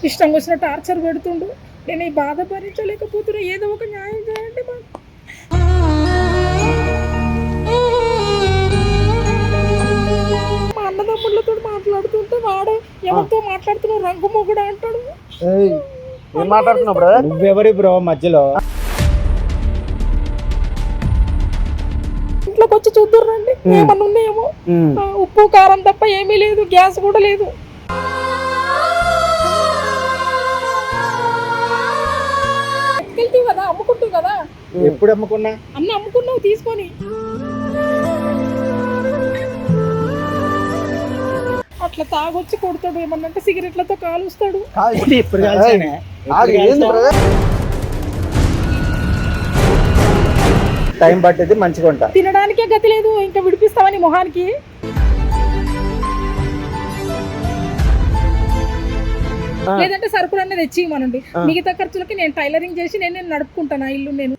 ఇష్టం వచ్చిన టార్చర్ పెడుతుండు. నేను ఈ బాధ భరించలేకపోతున్నా. ఏదో ఒక న్యాయం చేయండి మాకు. మా అన్నదమ్ముళ్ళతో మాట్లాడుతుంటే వాడే ఎవరితో మాట్లాడుతున్నావు రంగు మొగుడు అంటాడు. ఏం మాట్లాడుతున్నావు బ్రదర్? నువ్వెవరి బ్రో మధ్యలో? ఇంట్లోకి వచ్చి చూద్దరు రండి, ఏమన్నా ఉన్నాయేమో. ఉప్పు కారం తప్ప ఏమీ లేదు, గ్యాస్ కూడా లేదు. కదా అమ్ముకుంటావు కదా. ఎప్పుడు అమ్ముకున్నా? అన్ని అమ్ముకున్నావు తీసుకొని. అట్లా తాగొచ్చి కొడతాడు, ఏమన్నంటే సిగరెట్లతో కాలుస్తాడు. టైం పట్టేది మంచిగా ఉంటా. తినడానికే గతి లేదు, ఇంకా విడిపిస్తావని మొహానికి. లేదంటే సరుకులు అన్నీ తెచ్చి ఇవ్వమనండి. మిగతా ఖర్చులకి నేను టైలరింగ్ చేసి నేను నడుపుకుంటాను ఇల్లు. నేను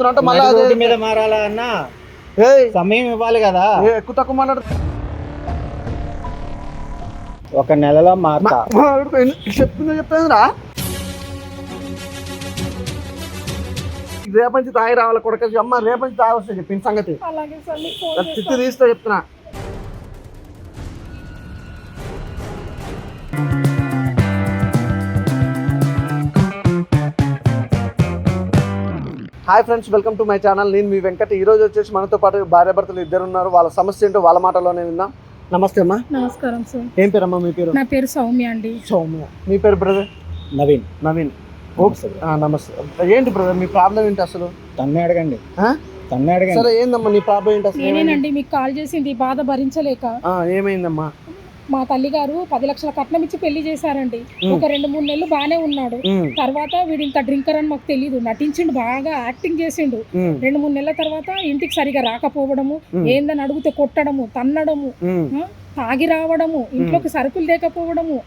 రోడ్డు మీద మారాలా అన్న సమయం ఇవ్వాలి కదా. ఎక్కువ తక్కువ మాట్లాడు. ఒక నెలలో మారుతా. చెప్తుందా రేపంచి తాగి రావాలి కొడక. అమ్మ రేపంచి తాగి వస్తాయి చెప్పిన సంగతి. అలాగే తిట్టి తీస్తా చెప్తున్నా. Hi friends, welcome to my channel. నేను మీ వెంకట్. ఈ రోజు వచ్చేసి మనతో పాటు భార్యాభర్తలు ఇద్దరు ఉన్నారు. వాళ్ళ సమస్య ఏంటో వాళ్ళ మాటలోనే విందాం. నమస్తే అమ్మా. నమస్కారం సార్. ఏం పేరు అమ్మా మీ పేరు? నా పేరు సౌమ్య అండి. సౌమ్య. మీ పేరు బ్రదర్? నవీన్. నవీన్. నమస్తే. ఏంటి బ్రదర్ మీ ప్రాబ్లం ఏంటి అసలు? తన్నే అడగండి. సరే ఏందమ్మా నీ ప్రాబ్లం ఏంటి అసలు? నేనేనండి మీకు కాల్ చేసింది బాధ భరించలేక. ఏమైందమ్మా? మా తల్లి గారు 10 లక్షల కట్నం ఇచ్చి పెళ్లి చేశారండి. ఒక 2-3 నెలలు బానే ఉన్నాడు. తర్వాత వీడు ఇంత డ్రింకర్ అని మాకు తెలీదు. నటించిండు, బాగా యాక్టింగ్ చేసిండు. 2-3 నెలల తర్వాత ఇంటికి సరిగా రాకపోవడము, ఏందని అడిగితే కొట్టడము, తన్నడము, తాగి రావడము, ఇంట్లోకి సరుకులు లేకపోవడము.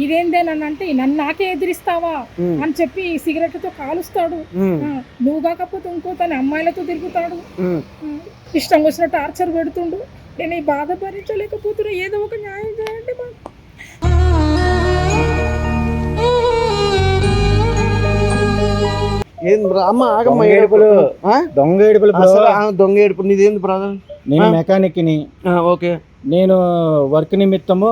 ఇదేందేనంటే నన్ను నాకే ఎదిరిస్తావా అని చెప్పి సిగరెట్లతో కాలుస్తాడు. నువ్వు కాకపోతే ఇంకో తన అమ్మాయిలతో తిరుగుతాడు. ఇష్టం వచ్చిన టార్చర్ పెడుతుండు. నేను ఈ బాధ భరించలేకపోతున్నా. ఏదో ఒక న్యాయం చేయండి మాకు. దొంగ ఏడుపు నీదేంది బ్రదర్? నేను మెకానిక్ ని. ఓకే. నేను వర్క్ నిమిత్తము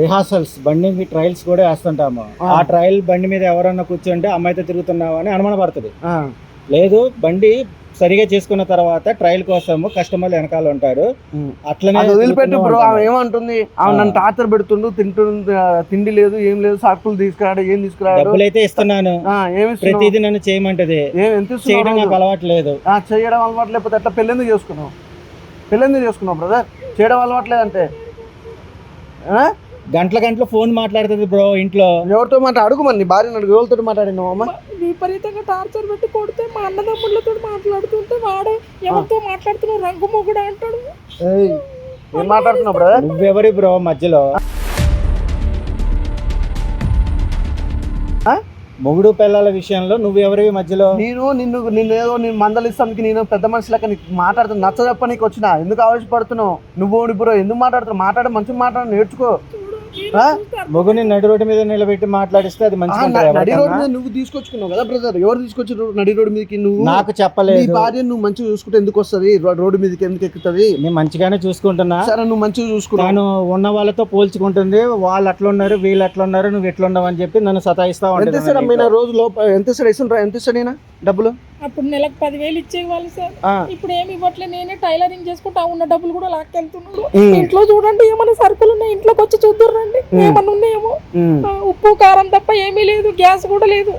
రిహార్సల్స్ బండి ట్రయల్స్ కూడా వేస్తుంటాము. ఆ ట్రయల్ బండి మీద ఎవరన్నా కూర్చుంటే అమ్మాయితో తిరుగుతున్నావు అని అనుమానపడుతుంది. లేదు, బండి సరిగా చేసుకున్న తర్వాత ట్రయల్ కోసం కస్టమర్లు వెనకాల ఉంటారు. అట్లనే వదిలిపెట్టు బ్రో. ఏమంటుంది? నన్ను టార్చర్ పెడుతుండు, తిండి లేదు, ఏం లేదు, సరుకులు తీసుకురాడు, ఏం తీసుకురాడు. డబ్బులు అయితే ఇస్తున్నాను, ప్రతిదీ నన్ను చేయమంటది. చేయడం నాకు అలవాటు లేదు. చేయడం అలవాటు లేకపోతే ఎట్లా పెళ్ళెందుకు చేసుకున్నావు? బ్రదర్? చేయడం అలవాటు లేదంటే గంటల ఫోన్ మాట్లాడుతుంది బ్రో ఇంట్లో. ఎవరితో అడుగు మరి, నీ భార్యను అడుగు. ఎవరితో మాట్లాడినావు అమ్మ? విపరీతంగా టార్చర్ పెట్టి కొడితే మా అన్నదమ్ముళ్ళతో మాట్లాడుతుంటే వాడే ఎవరితో మాట్లాడుతున్నావు రంగు మొగుడు అంటాడు. ఏం మాట్లాడుతున్నావు బ్రదర్? నువ్వెవరి బ్రో మధ్యలో? మొగుడు పిల్లల విషయంలో నువ్వెవరి మధ్యలో? నిన్ను ఏదో నేను మందలిస్తానికి నేను పెద్ద మనిషిలాగా నీకు మాట్లాడుతున్నా, నచ్చ చెప్ప నీకు వచ్చినా. ఎందుకు ఆవేశపడుతున్నావు? నువ్వు బ్రో ఎందుకు మాట్లాడుతున్నావు? మాట్లాడే మంచిగా మాట్లాడి నేర్చుకో. మొగుని నడి రోడ్డు మీద నిలబెట్టి మాట్లాడిస్తే అది మంచిగా. నడి రోడ్డు మీద నువ్వు తీసుకొచ్చుకున్నావు కదా బ్రదర్. ఎవరు తీసుకొచ్చారు నడి రోడ్డు మీదకి? నువ్వు. నాకు చెప్పలేదు. నీ భార్య నువ్వు మంచిగా చూసుకుంటే ఎందుకు వస్తుంది రోడ్డు మీదకి? ఎందుకు ఎక్కుతుంది? నేను మంచిగానే చూసుకుంటున్నా. సరే, నువ్వు మంచిగా చూసుకున్నాను. ఉన్న వాళ్ళతో పోల్చుకుంటుంది. వాళ్ళు అట్లా ఉన్నారు, వీళ్ళు అట్లా ఉన్నారు, నువ్వు ఎట్లా ఉన్నావు అని చెప్పి నన్ను సతాయిస్తా ఉంటాను. ఎంత సార్ అమ్మిన రోజు ఎంత ఇస్తాడైనా డబ్బులు? అప్పుడు నెలకు 10,000 ఇచ్చేవాళ్ళు సార్. ఇప్పుడు ఏమి ఇవ్వట్లేదు. నేనే టైలరింగ్ చేసుకుంటా, ఉన్న డబ్బులు కూడా లాక్కెళ్తున్నాడు. ఇంట్లో చూడండి, ఏమైనా సరుకులు ఉన్నాయి, ఇంట్లోకి వచ్చి చూద్దరు రండి, ఏమన్నా ఉన్నాయేమో. ఉప్పు కారం తప్ప ఏమీ లేదు, గ్యాస్ కూడా లేదు.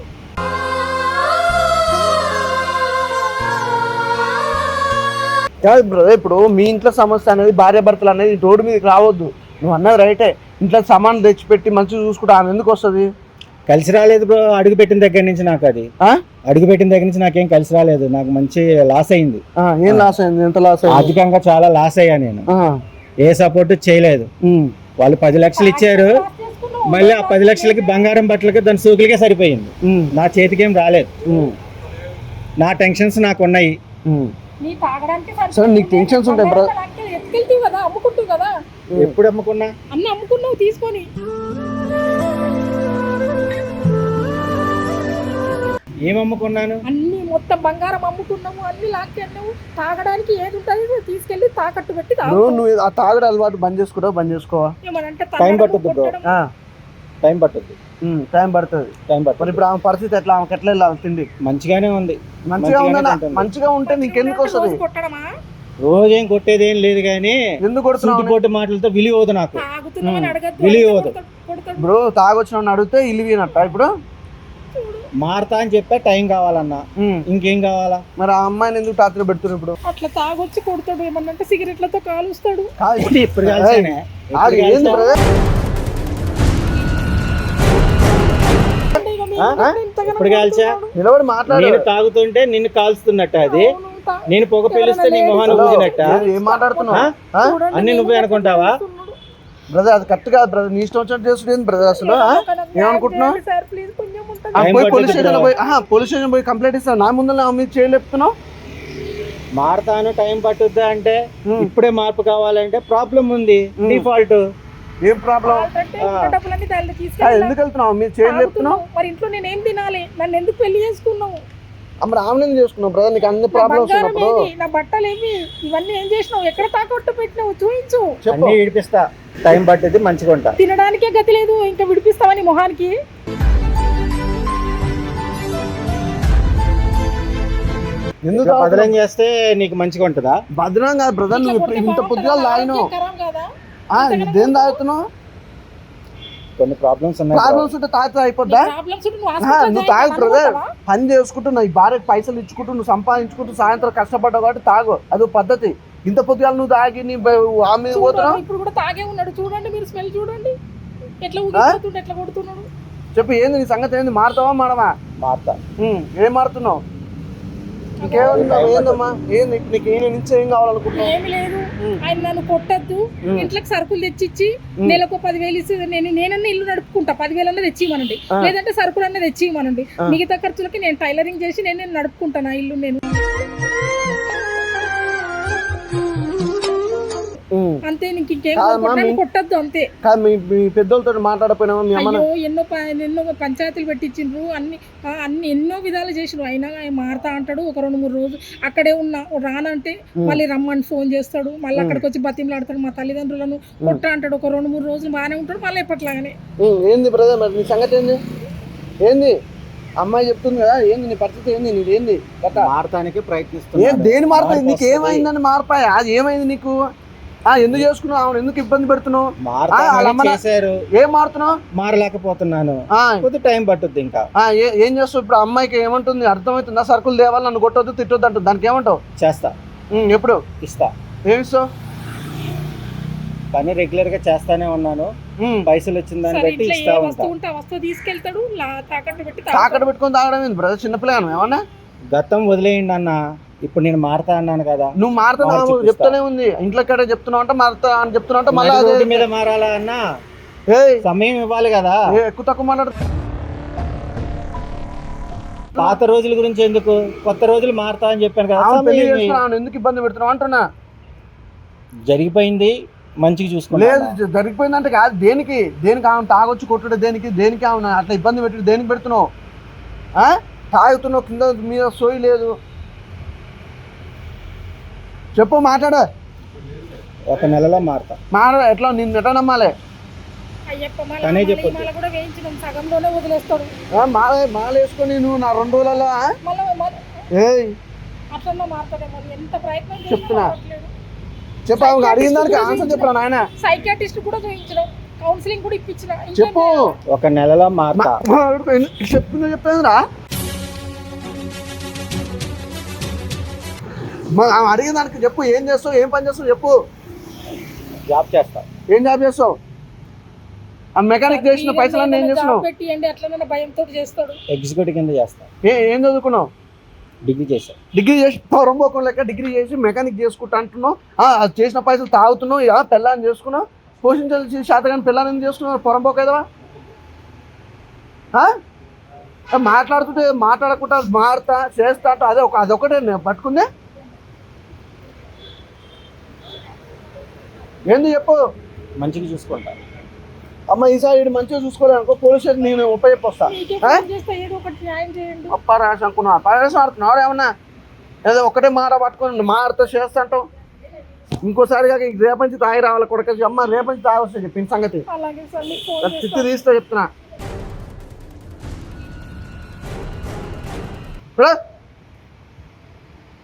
బ్రదర్, ఇప్పుడు మీ ఇంట్లో సమస్య అనేది భార్యాభర్తలు అనేది రోడ్డు మీదకి రావద్దు. నువ్వు అన్నది రైటే. ఇంట్లో సామాన్ తెచ్చిపెట్టి మంచిగా చూసుకుంటా ఆమె ఎందుకు వస్తుంది? కలిసి రాలేదు బ్రో. అడుగుపెట్టిన దగ్గర నుంచి నాకు నాకేం కలిసి రాలేదు. నాకు మంచి లాస్ అయింది. ఏం లాస్ అయింది? ఎంత లాస్ అయింది? ఆర్థికంగా చాలా లాస్ అయ్యా నేను. ఏ సపోర్ట్ చేయలేదు. వాళ్ళు 10 లక్షలు ఇచ్చారు. మళ్ళీ ఆ 10 లక్షలకి బంగారం బట్టలకి దాని సూకులకే సరిపోయింది. నా చేతికేం రాలేదు. నా టెన్షన్స్ నాకు ఉన్నాయి. నీకు టెన్షన్స్ ఉంటాయి బ్రదర్. ఎప్పుడు అమ్ముకున్నా? అన్ని అమ్ముకున్నావు తీసుకొని. ఏం అమ్ముకున్నాను? అన్ని మొత్తం బంగారం అమ్ముకున్నాము, అన్ని లాక్కెళ్ళావు. తాగడానికి ఏది ఉంటుంది తీసుకెళ్లి తాకట్టు పెట్టి నువ్వు ఆ తాగుడు అలవాటు బంద్ చేసుకుంటావు, బంద్ చేసుకోవా? ఏమనంటే టైం పట్టుద్ది బ్రో, టైం పట్టుద్ది. టైం పడుతుంది. మరి ఇప్పుడు ఆమె పరిస్థితి ఎట్లా? ఆమెకి ఎట్లా వెళ్ళాలి? తిండి మంచిగానే ఉంది. మంచిగా ఉందా? మంచిగా ఉంటే నీకెందుకు వస్తుంది? కొట్టడమా? రోజేం కొట్టేది ఏం లేదు కానీ ఎందుకు కొడుతున్నావు? పోటీ మాటలతో విలువదు నాకు. తాగుతున్నామని అడగద్దు, విలువదు బ్రో. తాగొచ్చిన అడిగితే ఇల్లువినట్ట ఇప్పుడు మారతా అని చెప్పా. టైం కావాలన్నా, ఇంకేం కావాలా? మరి ఆ అమ్మాయిని ఎందుకు టార్చర్ పెడుతున్నారు ఇప్పుడు? అట్లా తాగొచ్చి కొడతాడు, ఏమన్నంటే సిగరెట్లతో కాలుస్తాడు. ఇప్పుడు కాల్చానే. ఇప్పుడు కాల్చా? నిలబడి మాట్లాడు. నేను తాగుతుంటే నిన్ను కాల్స్తున్నట్ట, అది నేను పొగ పిలిస్తే నీ మొహాన్ని ఊదినట్ట. ఏం మాట్లాడుతున్నావు? అన్ని నువ్వే అనుకుంటావా? బ్రదర్ అది కరెక్ట్ కాదు బ్రదర్. నీ ఇష్టం వచ్చినట్టు చేస్తుంది బ్రదర్. అసలు ఏమనుకుంటున్నావు? పోలీస్ స్టేషన్ పోయి కంప్లైంట్ ఇస్తాను. నా ముందు మీరు చేయలేపుతున్నావు. మారతాను, టైం పట్టుద్దా అంటే ఇప్పుడే మార్పు కావాలంటే ప్రాబ్లం ఉంది. డిఫాల్ట్ ఏం ప్రాబ్లం? ఎందుకు వెళ్తున్నావు? మీరు చేయలేపుతున్నావు. మరి ఇంట్లో నేను ఏం తినాలి? నన్ను ఎందుకు పెళ్లి చేసుకున్నావు? మరి ఆమె చేసుకున్నావు బ్రదర్. నీకు అన్ని ప్రాబ్లమ్స్ ఉన్నప్పుడు నా బట్టలు ఏమి ఇవన్నీ ఏం చేసినావు? ఎక్కడ తాకట్టు పెట్టినావు? చూపించు. అన్ని విడిపిస్తా. టైం పట్టేది మంచిగా ఉంటా. తినడానికే గతి లేదు, ఇంకా విడిపిస్తావని మొహానికి. ఎందుకు బదలం చేస్తే నీకు మంచిగా ఉంటుందా? బదనం కాదు బ్రదర్. నువ్వు ఇంత పొద్దుగా లాగినావు. దేని తాగుతున్నావు? కొన్ని ప్రాబ్లమ్స్ ఉన్నాయి. ప్రాబ్లమ్స్ ఉంటే తాగితే అయిపోద్దా? నువ్వు తాగు బ్రదర్. పని చేసుకుంటూ నీ భార్యకు పైసలు ఇచ్చుకుంటూ నువ్వు సంపాదించుకుంటూ సాయంత్రం కష్టపడ్డావు కాబట్టి తాగు. అది పద్ధతి. ఇంత పొద్దుగా నువ్వు తాగి నీ ఆమె పోతున్నావు. ఇప్పుడు కూడా తాగే ఉన్నాడు చూడండి, మీరు స్మెల్ చూడండి ఎట్లా ఊగిపోతుండు, ఎట్లా కొడుతున్నాడు. చెప్పు ఏంది నీ సంగతి? ఏంది? మారుతావా మాడవా? మారుతా. ఏం మారుతున్నావు? ఏందమ్మా? ఏంది నీకు? నుంచి ఏం కావాలనుకుంటున్నావు? ఏమి లేదు. ఆయన నన్ను కొట్టద్దు, ఇంట్లోకి సరుకులు తెచ్చిచ్చి నెలకు 10,000 ఇస్తే నేనన్నా ఇల్లు నడుపుకుంటా. 10,000 అన్నా తెచ్చిమనండి, లేదంటే సరుకులు అన్నా తెచ్చిమనండి. మిగతా ఖర్చులకి నేను టైలరింగ్ చేసి నేను నడుపుకుంటా నా ఇల్లు. నేను అంతే, నీకు ఇంకేం కొట్టద్దు అంతే. మీ పెద్దోళ్ళతో మాట్లాడపోయినావా? మీ అమ్మ ఎన్నో పంచాయతీలు పెట్టించిండ్రు, అన్ని ఎన్నో విధాలు చేసిండ్రు. అయినా మారుతా అంటాడు. ఒక 2-3 రోజులు అక్కడే ఉన్నా, రానంటే మళ్ళీ రమ్మని ఫోన్ చేస్తాడు. మళ్ళీ అక్కడికి వచ్చి బతిమలాడతాడు. మా తల్లిదండ్రులను కొట్ట అంటాడు. ఒక 2-3 రోజులు బాగానే ఉంటాడు, మళ్ళీ ఎప్పట్లాగానే. ఏంది బ్రదర్ మరి నీ సంగతి? ఏంది? ఏంది అమ్మాయి చెప్తుంది కదా? ఏంది నీ పరిస్థితి? ఏంది నీది? ఏంది మారటానికి ప్రయత్నిస్తున్నా? దేని మారుతాయి? నీకు ఏమైందని మారిపోయా? అది ఏమైంది నీకు? ఎందుకు చేసుకున్నావు? ఆమెను ఎందుకు ఇబ్బంది పెడుతున్నావు? ఏం మారుతున్నావు? మారలేకపోతున్నాను. కొద్ది టైం పట్టుద్ది. ఇంకా ఏం చేస్తావు ఇప్పుడు? అమ్మాయికి ఏమంటుంది? అర్థమవుతుందా? సరుకులు తేవాలి, నన్ను కొట్టొద్దు, తిట్టొద్దు అంటుంది. దానికి ఏమంటావు? చేస్తా. ఎప్పుడు ఇస్తా? ఏమి ఇస్తావు? పని రెగ్యులర్ గా చేస్తానే ఉన్నాను. పైసలు వచ్చిన దాన్ని బట్టి ఇస్తా ఉంటా. తీసుకెళ్తాడు, తాకట్టు పెట్టుకొని తాగడం ఏంది బ్రదర్? చిన్నపిల్లగాను ఏమన్నా? గతం వదిలేయండి అన్న. ఇప్పుడు నేను మారతా అన్నాను కదా. నువ్వు మారుతావు చెప్తానే ఉంది. ఇంట్లో కడే చెప్తున్నావు అంటే మారుతా అని చెప్తున్నావు అంటే మళ్ళీ రోడ్డు మీద మారాలా అన్న? సమయం ఇవ్వాలి కదా. ఎక్కువ తక్కువ మాట్లాడు. పాత రోజుల గురించి ఎందుకు? కొత్త రోజులు మారుతా అని చెప్పాను కదా. ఎందుకు ఇబ్బంది పెడుతున్నావు అంటున్నా? జరిగిపోయింది, మంచిగా చూసుకో. లేదు జరిగిపోయిందంటే కాదు. దేనికి ఆమె తాగొచ్చి కొట్టుడు దేనికి ఆమె అట్లా ఇబ్బంది పెట్టి దేనికి పెడుతున్నావు? తాగుతున్నావు, కింద మీద సోయి లేదు. చెప్పు, మాట్లాడ. ఒక నెలలో మారతా. ఎట్లా? నిన్ను ఎట్లా నమ్మాలి? మాల వేసుకొని నువ్వు నా 2 రోజులలో చెప్తున్నా. చెప్పు, అడిగిన దానికి ఆన్సర్ చెప్పరా నాయన? సైకియాట్రిస్ట్ కూడా చూపించడం, కౌన్సిలింగ్ కూడా ఇప్పించిన. చెప్పు, ఒక నెలలో మారతా. చెప్తుందా? అడిగిన దానికి చెప్పు. ఏం చేస్తావు? ఏం పని చేస్తావు? చెప్పు. జాబ్ చేస్తా. ఏం జాబ్ చేస్తావు? ఆ మెకానిక్ చేసిన పైసలన్నీ ఏం చేస్తున్నావు? ఎగ్జిక్యూటివ్ కింద చేస్తా. ఏం చదువుకున్నావు? డిగ్రీ చేసా. డిగ్రీ చేసి పొరంబోకం లెక్క డిగ్రీ చేసి మెకానిక్ చేసుకుంటా అంటున్నావు. అది చేసిన పైసలు తాగుతున్నావు. పెళ్ళాన్ని చేసుకున్నావు. పోషించాల్సి శాతగాని పిల్లల్ని ఎందుకు చేసుకున్నావు? పొరంబోకేదవా? మాట్లాడుతుంటే మాట్లాడకుండా మారుతా చేస్తా అంటూ అదొకటే నేను పట్టుకుందే. ఏంది చెప్పు? మంచిగా చూసుకుంటా. అమ్మ ఈసారి వీడు మంచిగా చూసుకోలేనుకో పోలీస్ స్టేషన్ నేను ఉపయోగపొస్తా. మీకే ఫోన్ చేస్తే ఏదో ఒకటి న్యాయం చేయండి. అప్ప రాసి అనుకున్నా పరేషం ఆడుతున్నాడు ఏమన్నా ఏదో ఒకటే మాట పట్టుకొని మాటతో చేస్తాంటావు. ఇంకోసారి కాక రేపు నుంచి తాగి రావాలి కొడుకు. అమ్మ రేపు నుంచి తాగి వస్తుంది చెప్పిన సంగతి. అలాగే సార్ మీకు ఫోన్ తిత్తి చేస్తాను. తీస్తా చెప్తున్నా.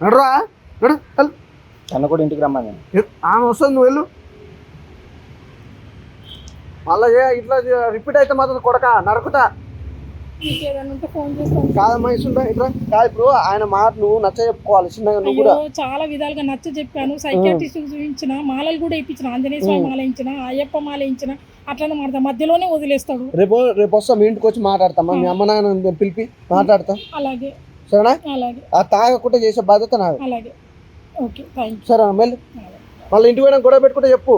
నడురా నడు వెళ్ళు. తను కూడా ఇంటికి రమ్మని. ఆమె వస్తుంది నువ్వు వెళ్ళు. మళ్ళా ఇట్లా రిపీట్ అయితే మాత్రం కొడక నరకుతా. మీకు ఏదైనా ఉంటే ఫోన్ చేస్తాను. కాదమ్మా ఇస్తుంటా ఇట్లా కాదు. ఇప్పుడు ఆయన మాట నువ్వు నచ్చ చెప్పుకోవాలి చిన్నగా నువ్వు కూడా. అయ్యో, చాలా విధాలుగా నచ్చ చెప్పాను. సైకాట్రిస్ట్ చూపించిన, మాలలు కూడా ఇప్పించిన, ఆంజనేయ స్వామి మాల ఇచ్చిన, అయ్యప్ప మాల ఇచ్చిన, అట్లనే మాట మధ్యలోనే వదిలేస్తాడు. రేపు వస్తాం మీ ఇంటికి వచ్చి మాట్లాడతామా. మీ అమ్మ నాన్న పిలిపి మాట్లాడతాం. అలాగే సరేనా? అలాగే ఆ తాగకుండా చేసే బాధ్యత నాది. అలాగే. Okay, thank you. సరే మళ్ళీ ఇంటికి పోయినా గొడవ పెట్టుకుంటే చెప్పు.